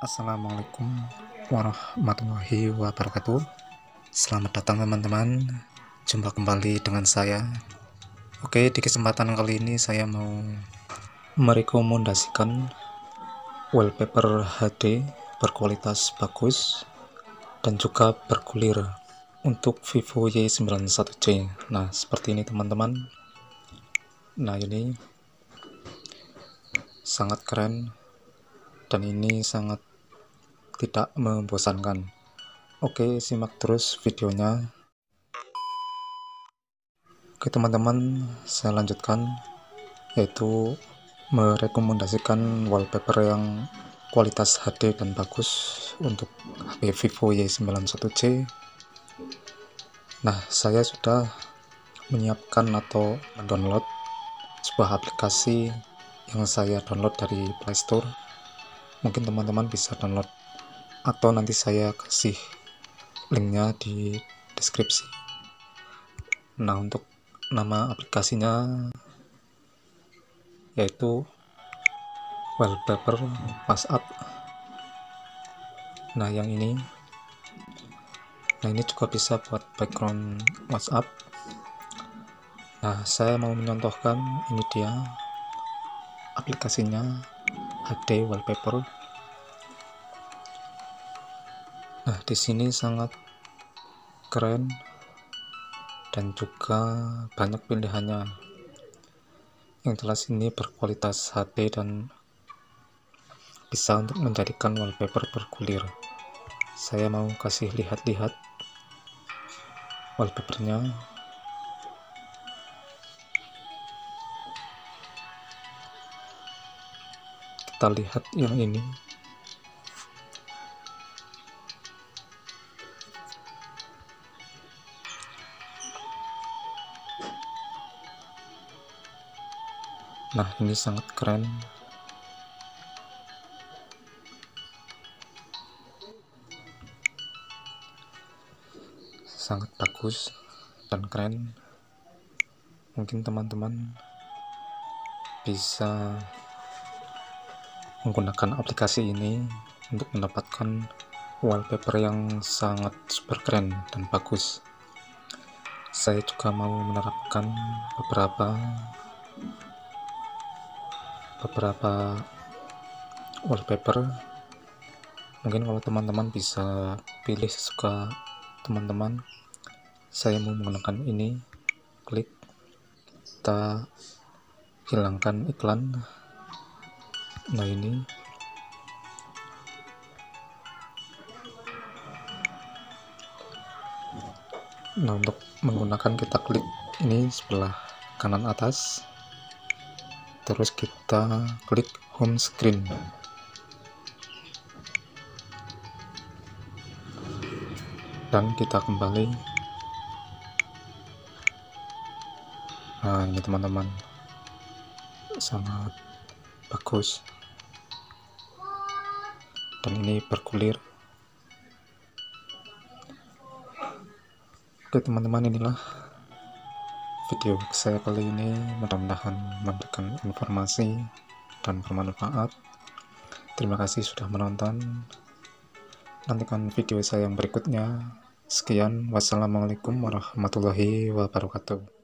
Assalamualaikum warahmatullahi wabarakatuh. Selamat datang teman-teman, jumpa kembali dengan saya. Oke, di kesempatan kali ini saya mau merekomendasikan wallpaper HD berkualitas bagus dan juga bergulir untuk Vivo Y91C. Nah, seperti ini teman-teman. Nah, ini sangat keren dan ini sangat tidak membosankan. Oke, simak terus videonya. Oke teman-teman, saya lanjutkan, yaitu merekomendasikan wallpaper yang kualitas HD dan bagus untuk HP Vivo Y91C. Nah, saya sudah menyiapkan atau mendownload sebuah aplikasi yang saya download dari Play Store. Mungkin teman-teman bisa download atau nanti saya kasih linknya di deskripsi. Nah, untuk nama aplikasinya yaitu wallpaper WhatsApp. Nah, yang ini, ini juga bisa buat background WhatsApp. Nah, saya mau mencontohkan, ini dia aplikasinya, HD wallpaper. Nah, di sini sangat keren dan juga banyak pilihannya. Yang jelas ini berkualitas HD dan bisa untuk menjadikan wallpaper bergulir. Saya mau kasih lihat-lihat wallpapernya. Kita lihat yang ini. Nah, ini sangat keren. Sangat bagus dan keren. Mungkin teman-teman bisa menggunakan aplikasi ini untuk mendapatkan wallpaper yang sangat super keren dan bagus. Saya juga mau menerapkan beberapa wallpaper. Mungkin kalau teman-teman bisa pilih sesuka teman-teman. Saya mau menggunakan ini. Klik, kita hilangkan iklan. Nah, ini untuk menggunakan, kita klik ini sebelah kanan atas, terus kita klik home screen. Dan kita kembali. Nah, ini teman-teman, sangat bagus dan ini bergulir. Oke teman-teman, inilah video saya kali ini. Mudah-mudahan memberikan informasi dan bermanfaat. Terima kasih sudah menonton. Nantikan video saya yang berikutnya. Sekian, wassalamualaikum warahmatullahi wabarakatuh.